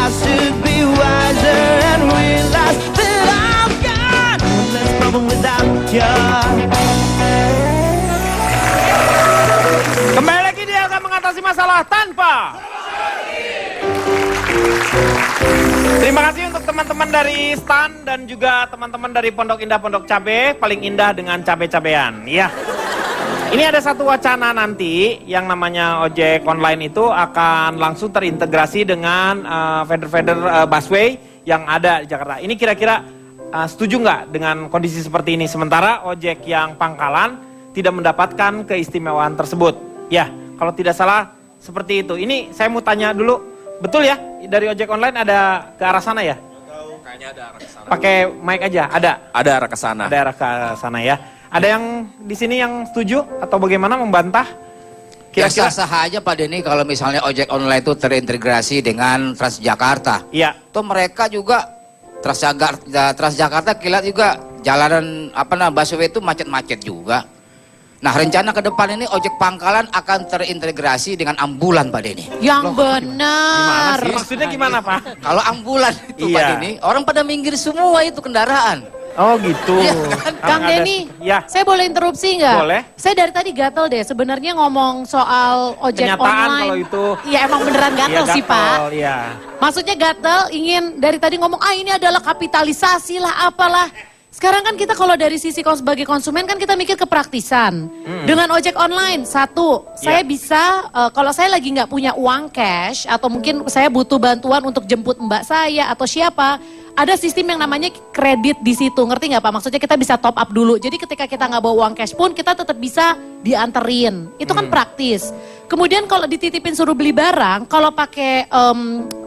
I should be wiser and realize that I've got less problem without you. Kembali lagi dia akan mengatasi masalah tanpa. Terima kasih untuk teman-teman dari STAN dan juga teman-teman dari Pondok Indah Pondok Cabe, paling indah dengan cabe-cabean. Ya. Ini ada satu wacana nanti yang namanya ojek online itu akan langsung terintegrasi dengan feeder-feeder busway yang ada di Jakarta. Ini kira-kira setuju nggak dengan kondisi seperti ini? Sementara ojek yang pangkalan tidak mendapatkan keistimewaan tersebut. Ya, kalau tidak salah seperti itu. Ini saya mau tanya dulu, betul ya dari ojek online ada ke arah sana ya? Kayaknya ada arah ke sana. Pakai mic aja, ada? Ada arah ke sana. Ada arah ke sana ya. Ada yang di sini yang setuju atau bagaimana membantah? Kira-kira sah aja Pak Denny kalau misalnya ojek online itu terintegrasi dengan Transjakarta. Iya. Tuh mereka juga Transjakarta kilat juga jalanan busway itu macet-macet juga. Nah rencana ke depan ini ojek pangkalan akan terintegrasi dengan ambulan Pak Denny. Yang benar. Gimana sih? Maksudnya gimana Pak? Kalau ambulan itu Iya. Pak Denny, orang pada minggir semua itu kendaraan. Oh gitu. Iya kan? Kang Denny, ya. saya boleh interupsi nggak? Boleh. Saya dari tadi gatel deh. Sebenarnya ngomong soal ojek Kenyataan online. kalau itu. Iya emang beneran gatel Iya, sih Pak. Iya. Maksudnya gatel ingin dari tadi ngomong ini adalah kapitalisasi lah apalah. Sekarang kan kita kalau dari sisi sebagai konsumen kan kita mikir kepraktisan. Dengan ojek online, satu, saya bisa kalau saya lagi nggak punya uang cash atau mungkin saya butuh bantuan untuk jemput mbak saya atau siapa, ada sistem yang namanya kredit di situ, ngerti nggak Pak? Maksudnya kita bisa top up dulu. Jadi ketika kita nggak bawa uang cash pun kita tetap bisa dianterin. Itu kan praktis. Kemudian kalau dititipin suruh beli barang, kalau pakai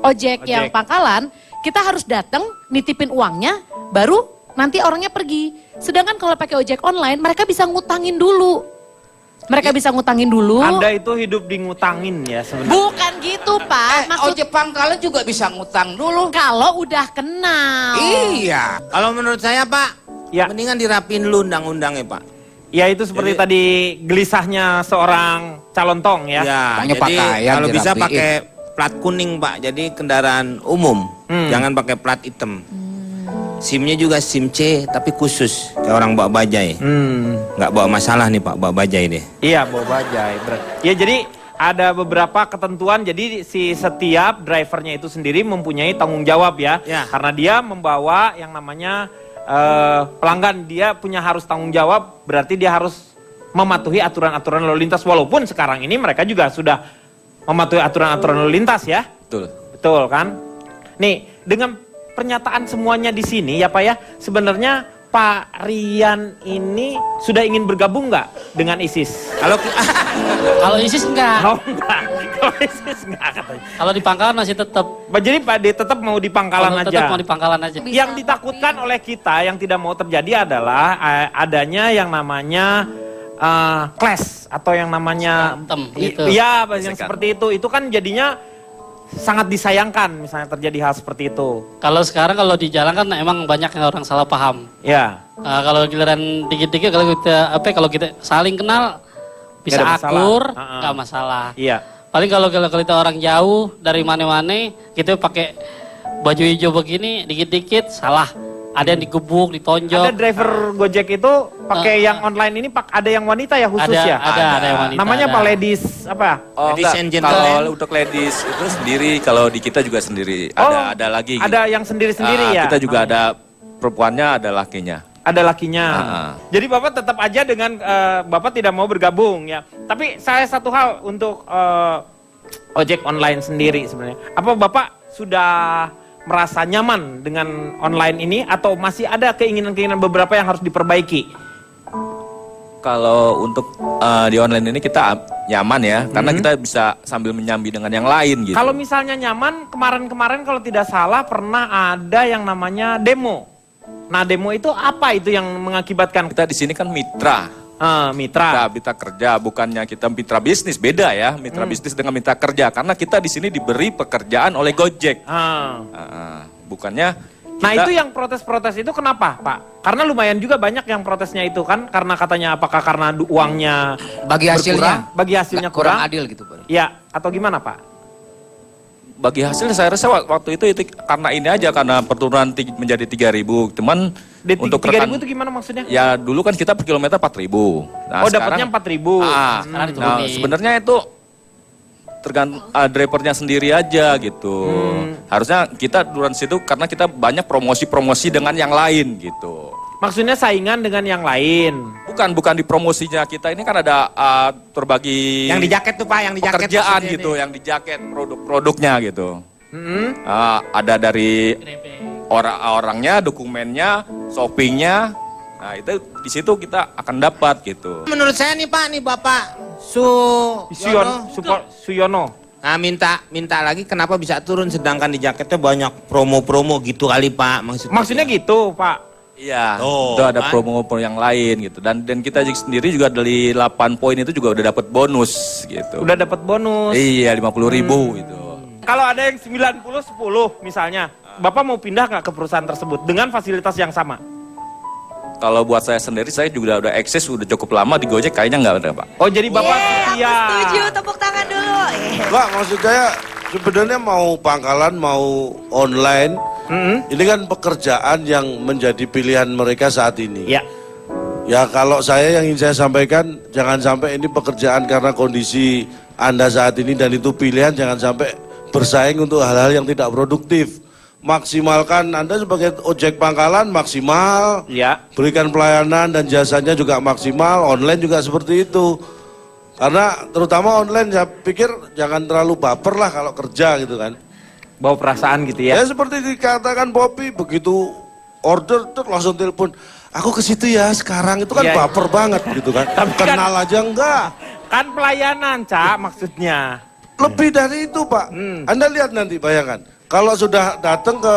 ojek yang pangkalan, kita harus datang nitipin uangnya, baru nanti orangnya pergi. Sedangkan kalau pakai ojek online, mereka bisa ngutangin dulu. Mereka bisa ngutangin dulu. Anda itu hidup di ngutangin ya sebenarnya. Bukan gitu Pak. Ojek pangkalan juga bisa ngutang dulu. Kalau udah kenal. Iya. Kalau menurut saya Pak, Ya. mendingan dirapin dulu undang-undangnya Pak. Ya itu seperti tadi gelisahnya seorang calon tong ya. Ya, Tanya jadi pakaian kalau bisa dirapiin. pakai plat kuning Pak, jadi kendaraan umum. Jangan pakai plat hitam. SIM-nya juga SIM C tapi khusus kayak orang bawa bajai. Nggak bawa masalah nih Pak, bawa bajai deh. Iya, bawa bajai. Ya jadi ada beberapa ketentuan, jadi si setiap drivernya itu sendiri mempunyai tanggung jawab ya. Ya. Karena dia membawa yang namanya pelanggan, dia punya harus tanggung jawab, berarti dia harus mematuhi aturan-aturan lalu lintas. Walaupun sekarang ini mereka juga sudah mematuhi aturan-aturan lalu lintas ya. Betul. Betul kan? Nih, dengan pernyataan semuanya di sini ya Pak ya, sebenarnya Pak Rian ini sudah ingin bergabung nggak dengan ISIS? Kalau Kalau ISIS enggak. Oh enggak, kalau ISIS enggak katanya. Kalau di pangkalan masih tetap. Jadi Pak D tetap mau di pangkalan aja. Tetap mau di pangkalan aja. Yang ditakutkan oleh kita, yang tidak mau terjadi adalah adanya yang namanya clash atau yang namanya gitu. Iya, yang seperti itu. Itu kan jadinya sangat disayangkan misalnya terjadi hal seperti itu. Kalau sekarang kalau di jalan kan emang banyak yang orang salah paham. Ya. Kalau giliran dikit-dikit kalau kita saling kenal bisa Nggak ada masalah. akur, nggak masalah. Iya. Paling kalau kita orang jauh dari mana-mana, kita pakai baju hijau begini, dikit-dikit salah. Ada yang digebuk, ditonjok. Ada driver Gojek itu pakai yang online ini ada yang wanita ya khusus ya? Ada yang wanita. Namanya ada. Pak Ladies apa? Oh Ladies enggak, and gentlemen. kalau untuk ladies itu sendiri, kalau di kita juga sendiri. Ada lagi. Gitu. Ada yang sendiri-sendiri ya? Kita juga ada perempuannya, ada lakinya. Ada lakinya. Jadi Bapak tetap aja dengan Bapak tidak mau bergabung ya. Tapi saya satu hal untuk ojek online sendiri sebenarnya. Apa Bapak sudah merasa nyaman dengan online ini atau masih ada keinginan-keinginan beberapa yang harus diperbaiki? Kalau untuk di online ini kita nyaman ya, karena kita bisa sambil menyambi dengan yang lain gitu. Kalau misalnya nyaman, kemarin-kemarin kalau tidak salah pernah ada yang namanya demo. Nah demo itu apa itu yang mengakibatkan? Kita di sini kan mitra. Mitra. Mitra kerja, bukannya kita mitra bisnis, beda ya. Mitra bisnis dengan mitra kerja, karena kita di sini diberi pekerjaan oleh Gojek. Bukannya. Nah itu yang protes-protes itu kenapa Pak? Karena lumayan juga banyak yang protesnya itu kan, karena katanya apakah karena uangnya bagi hasilnya bagi hasilnya kurang adil gitu Pak. Ya, atau gimana Pak? bagi hasil saya rasa waktu itu karena ini aja, karena perturunan menjadi 3.000. Teman untuk 3.000 rekan, itu gimana maksudnya? ya dulu kan kita per kilometer 4.000. Nah, dapatnya 4.000. Sekarang Nah, diturunin. sebenarnya itu tergantung drivernya sendiri aja gitu. Harusnya kita duran situ karena kita banyak promosi-promosi dengan yang lain gitu. Maksudnya saingan dengan yang lain. Bukan di promosinya kita ini kan ada terbagi Yang di jaket tuh Pak, yang di jaket. pekerjaan maksudnya gitu, ini. yang di jaket produk-produknya gitu. Ada dari orang-orangnya, dokumennya, shoppingnya. Nah itu di situ kita akan dapat gitu. Menurut saya nih Pak, nih Bapak Suyono. Nah minta lagi kenapa bisa turun sedangkan di jaketnya banyak promo-promo gitu kali Pak Maksudnya gitu, Pak. Iya, Oh, itu ada kan? promo yang lain gitu. Dan kita sendiri juga dari 8 poin itu juga udah dapat bonus gitu. Udah dapat bonus. Iya, 50.000 gitu. Kalau ada yang 90-10 misalnya, Bapak mau pindah nggak ke perusahaan tersebut dengan fasilitas yang sama? Kalau buat saya sendiri, saya juga udah eksis, udah cukup lama di Gojek, kayaknya nggak ada, Pak. Oh, jadi Bapak Aku setia. setuju, tepuk tangan dulu. Enggak, maksud saya sebenarnya mau pangkalan, mau online, ini kan pekerjaan yang menjadi pilihan mereka saat ini. Ya. Ya kalau saya yang ingin saya sampaikan, jangan sampai ini pekerjaan karena kondisi Anda saat ini dan itu pilihan, jangan sampai bersaing untuk hal-hal yang tidak produktif. Maksimalkan Anda sebagai ojek pangkalan maksimal, Ya. berikan pelayanan dan jasanya juga maksimal, online juga seperti itu. Karena terutama online saya pikir jangan terlalu baper lah kalau kerja gitu kan. Bawa perasaan gitu Ya ya. seperti dikatakan Poppy, begitu order tuh langsung telepon, aku ke situ ya sekarang, itu kan Iya. baper banget gitu kan. Tapi kan- Kenal aja enggak. Kan pelayanan, Cak, maksudnya. Lebih dari itu Pak. Anda lihat nanti, bayangkan. Kalau sudah datang ke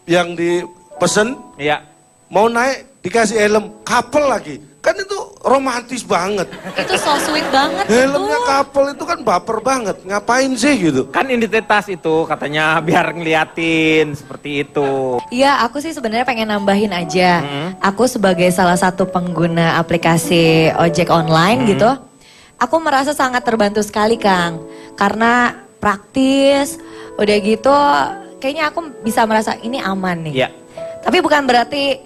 yang dipesen, Ya. mau naik dikasih helm, couple lagi. Kan itu romantis banget. Itu so sweet banget. Helmnya betul. couple itu kan baper banget. Ngapain sih gitu? Kan identitas itu katanya biar ngeliatin seperti itu. Iya, aku sih sebenarnya pengen nambahin aja. Aku sebagai salah satu pengguna aplikasi ojek online gitu, aku merasa sangat terbantu sekali Kang. Karena praktis, udah gitu kayaknya aku bisa merasa ini aman nih. Ya. Tapi bukan berarti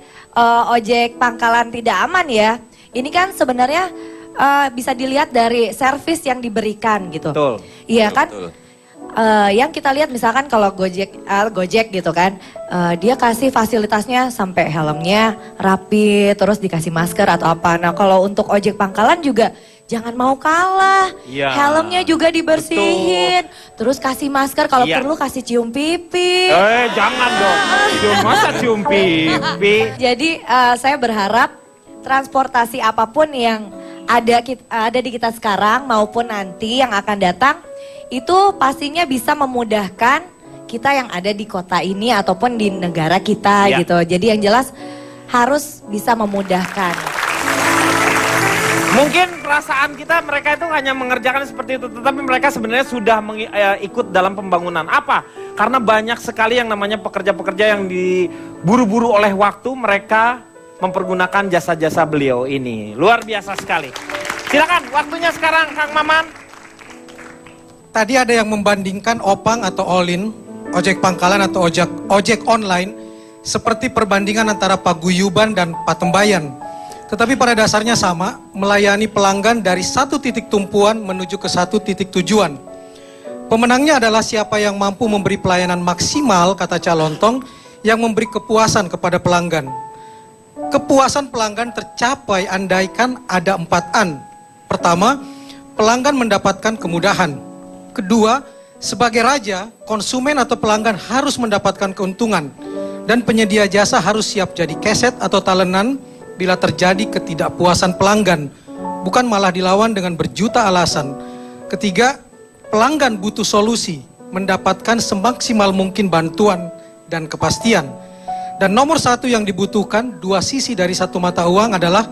ojek pangkalan tidak aman ya. Ini kan sebenarnya bisa dilihat dari servis yang diberikan gitu. Betul. Iya kan? Betul. Yang kita lihat misalkan kalau Gojek gitu kan, dia kasih fasilitasnya sampai helmnya rapi, terus dikasih masker atau apa. Nah kalau untuk ojek pangkalan juga jangan mau kalah, Iya. helmnya juga dibersihin, terus kasih masker, kalau Iya. perlu kasih cium pipi. Jangan dong. Masa cium pipi? Jadi saya berharap transportasi apapun yang ada di kita sekarang maupun nanti yang akan datang, itu pastinya bisa memudahkan kita yang ada di kota ini ataupun di negara kita Ya. gitu. Jadi yang jelas harus bisa memudahkan. Mungkin perasaan kita mereka itu hanya mengerjakan seperti itu, tetapi mereka sebenarnya sudah ikut dalam pembangunan. Apa? Karena banyak sekali yang namanya pekerja-pekerja yang diburu-buru oleh waktu, mereka mempergunakan jasa-jasa beliau ini. Luar biasa sekali. Silakan, waktunya sekarang Kang Maman. Tadi ada yang membandingkan Opang atau Olin, ojek pangkalan atau ojek online, seperti perbandingan antara paguyuban dan patembayan. Tetapi pada dasarnya sama, melayani pelanggan dari satu titik tumpuan menuju ke satu titik tujuan. Pemenangnya adalah siapa yang mampu memberi pelayanan maksimal, kata Calontong, yang memberi kepuasan kepada pelanggan. Kepuasan pelanggan tercapai andaikan ada 4 Pertama, pelanggan mendapatkan kemudahan. Kedua, sebagai raja, konsumen atau pelanggan harus mendapatkan keuntungan. Dan penyedia jasa harus siap jadi keset atau talenan bila terjadi ketidakpuasan pelanggan. Bukan malah dilawan dengan berjuta alasan. Ketiga, pelanggan butuh solusi, mendapatkan semaksimal mungkin bantuan dan kepastian. Dan nomor 1 yang dibutuhkan, 2 sisi dari satu mata uang adalah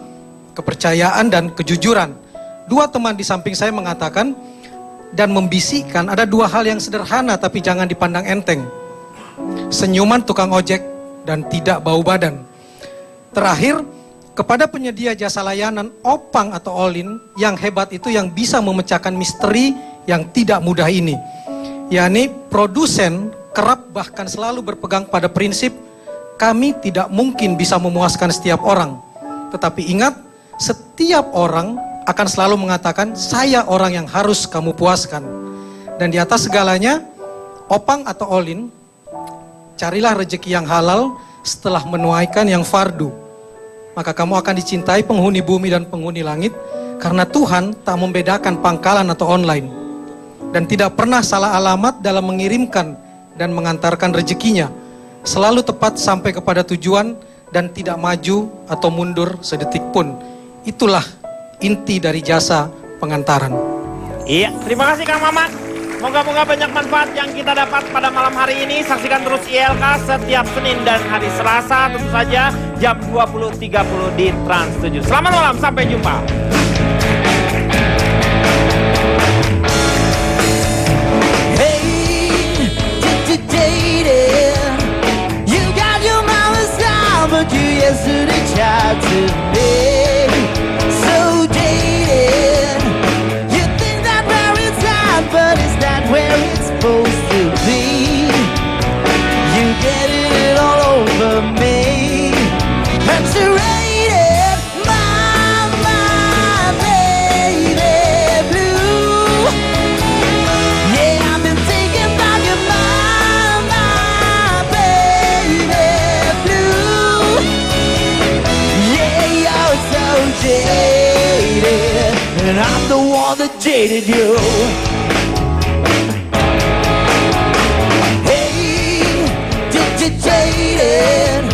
kepercayaan dan kejujuran. 2 teman di samping saya mengatakan dan membisikkan ada 2 hal yang sederhana tapi jangan dipandang enteng. Senyuman tukang ojek dan tidak bau badan. Terakhir, kepada penyedia jasa layanan Opang atau Olin, yang hebat itu yang bisa memecahkan misteri yang tidak mudah ini. yakni produsen kerap bahkan selalu berpegang pada prinsip kami tidak mungkin bisa memuaskan setiap orang. Tetapi ingat, setiap orang akan selalu mengatakan saya orang yang harus kamu puaskan. Dan di atas segalanya, Opang atau Olin, carilah rezeki yang halal setelah menuaikan yang fardu. Maka kamu akan dicintai penghuni bumi dan penghuni langit, karena Tuhan tak membedakan pangkalan atau online. Dan tidak pernah salah alamat dalam mengirimkan dan mengantarkan rezekinya. Selalu tepat sampai kepada tujuan dan tidak maju atau mundur sedetik pun. Itulah inti dari jasa pengantaran. Iya, terima kasih Kang Maman. Moga-moga banyak manfaat yang kita dapat pada malam hari ini. Saksikan terus ILK setiap Senin dan hari Selasa tentu saja jam 20.30 di Trans 7. Selamat malam, sampai jumpa. But you yesterday tried to be so jaded. You think that where it's at, but it's not where it's supposed to be. You get it all over me, menstruated my baby blue. Yeah, I've been taken by your mind, my baby blue. Yeah, you're so jaded, and I'm the one that jaded you. Hey, jaded.